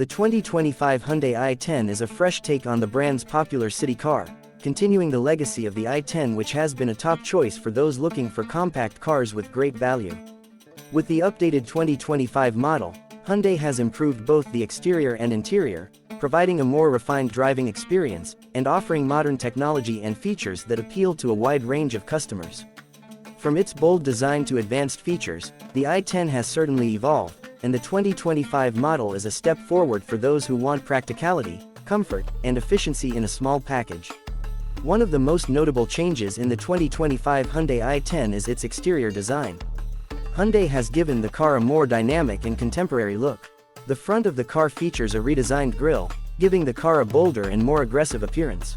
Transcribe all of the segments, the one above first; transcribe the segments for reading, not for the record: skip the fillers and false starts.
The 2025 Hyundai i10 is a fresh take on the brand's popular city car, continuing the legacy of the i10, which has been a top choice for those looking for compact cars with great value. With the updated 2025 model, Hyundai has improved both the exterior and interior, providing a more refined driving experience, and offering modern technology and features that appeal to a wide range of customers. From its bold design to advanced features, the i10 has certainly evolved, and the 2025 model is a step forward for those who want practicality, comfort, and efficiency in a small package. One of the most notable changes in the 2025 Hyundai i10 is its exterior design. Hyundai has given the car a more dynamic and contemporary look. The front of the car features a redesigned grille, giving the car a bolder and more aggressive appearance.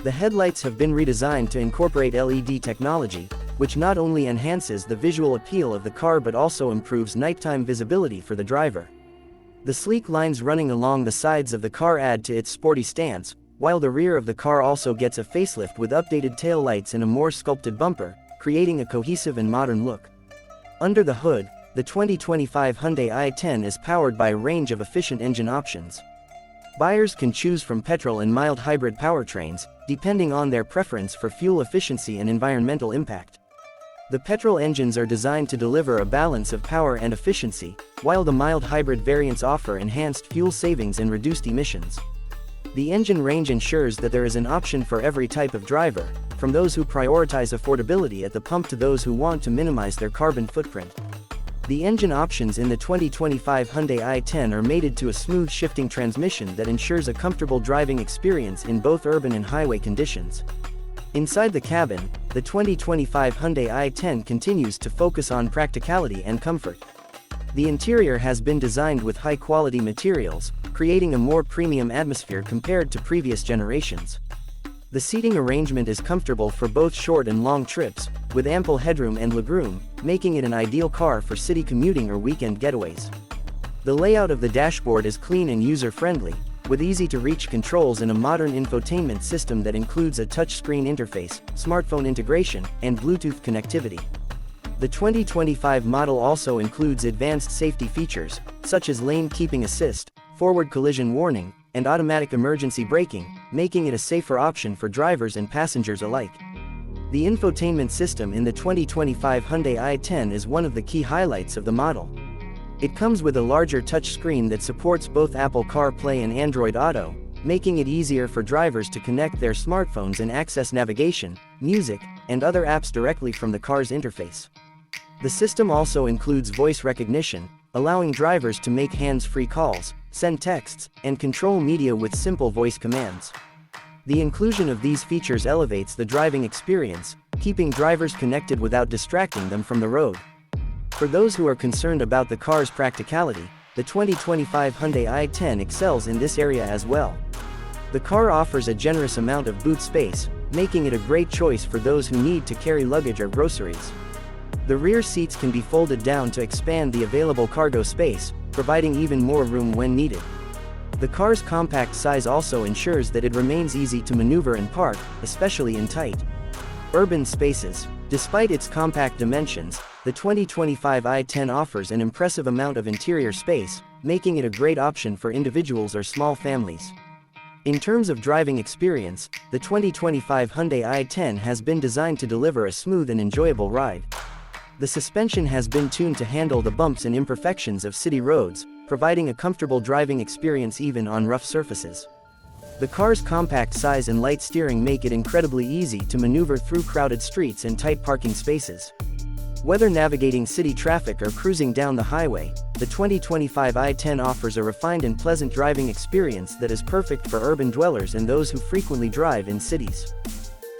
The headlights have been redesigned to incorporate LED technology, which not only enhances the visual appeal of the car but also improves nighttime visibility for the driver. The sleek lines running along the sides of the car add to its sporty stance, while the rear of the car also gets a facelift with updated taillights and a more sculpted bumper, creating a cohesive and modern look. Under the hood, the 2025 Hyundai i10 is powered by a range of efficient engine options. Buyers can choose from petrol and mild hybrid powertrains, depending on their preference for fuel efficiency and environmental impact. The petrol engines are designed to deliver a balance of power and efficiency, while the mild hybrid variants offer enhanced fuel savings and reduced emissions. The engine range ensures that there is an option for every type of driver, from those who prioritize affordability at the pump to those who want to minimize their carbon footprint. The engine options in the 2025 Hyundai i10 are mated to a smooth shifting transmission that ensures a comfortable driving experience in both urban and highway conditions. Inside the cabin, the 2025 Hyundai i10 continues to focus on practicality and comfort. The interior has been designed with high-quality materials, creating a more premium atmosphere compared to previous generations. The seating arrangement is comfortable for both short and long trips, with ample headroom and legroom, making it an ideal car for city commuting or weekend getaways. The layout of the dashboard is clean and user-friendly, with easy-to-reach controls and a modern infotainment system that includes a touchscreen interface, smartphone integration, and Bluetooth connectivity. The 2025 model also includes advanced safety features, such as lane keeping assist, forward collision warning, and automatic emergency braking, making it a safer option for drivers and passengers alike. The infotainment system in the 2025 Hyundai i10 is one of the key highlights of the model. It comes with a larger touchscreen that supports both Apple CarPlay and Android Auto, making it easier for drivers to connect their smartphones and access navigation, music, and other apps directly from the car's interface. The system also includes voice recognition, allowing drivers to make hands-free calls, send texts, and control media with simple voice commands. The inclusion of these features elevates the driving experience, keeping drivers connected without distracting them from the road. For those who are concerned about the car's practicality, the 2025 Hyundai i10 excels in this area as well. The car offers a generous amount of boot space, making it a great choice for those who need to carry luggage or groceries. The rear seats can be folded down to expand the available cargo space, providing even more room when needed. The car's compact size also ensures that it remains easy to maneuver and park, especially in tight urban spaces. Despite its compact dimensions, the 2025 i10 offers an impressive amount of interior space, making it a great option for individuals or small families. In terms of driving experience, the 2025 Hyundai i10 has been designed to deliver a smooth and enjoyable ride. The suspension has been tuned to handle the bumps and imperfections of city roads, providing a comfortable driving experience even on rough surfaces. The car's compact size and light steering make it incredibly easy to maneuver through crowded streets and tight parking spaces. Whether navigating city traffic or cruising down the highway, the 2025 i10 offers a refined and pleasant driving experience that is perfect for urban dwellers and those who frequently drive in cities.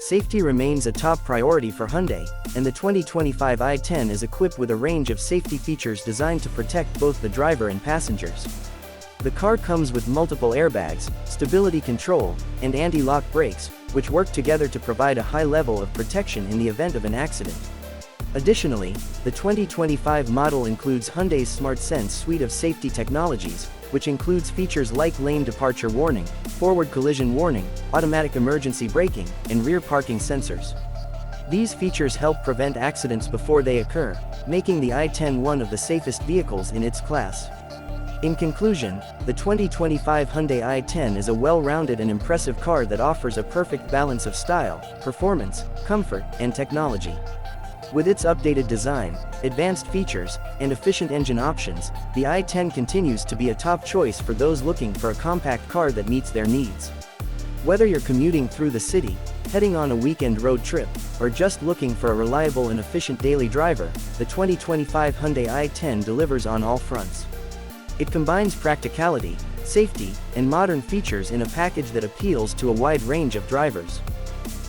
Safety remains a top priority for Hyundai, and the 2025 i10 is equipped with a range of safety features designed to protect both the driver and passengers. The car comes with multiple airbags, stability control, and anti-lock brakes, which work together to provide a high level of protection in the event of an accident. Additionally, the 2025 model includes Hyundai's SmartSense suite of safety technologies, which includes features like lane departure warning, forward collision warning, automatic emergency braking, and rear parking sensors. These features help prevent accidents before they occur, making the i10 one of the safest vehicles in its class. In conclusion, the 2025 Hyundai i10 is a well-rounded and impressive car that offers a perfect balance of style, performance, comfort, and technology. With its updated design, advanced features, and efficient engine options, the i10 continues to be a top choice for those looking for a compact car that meets their needs. Whether you're commuting through the city, heading on a weekend road trip, or just looking for a reliable and efficient daily driver, the 2025 Hyundai i10 delivers on all fronts. It combines practicality, safety, and modern features in a package that appeals to a wide range of drivers.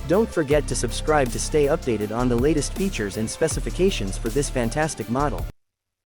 Don't forget to subscribe to stay updated on the latest features and specifications for this fantastic model.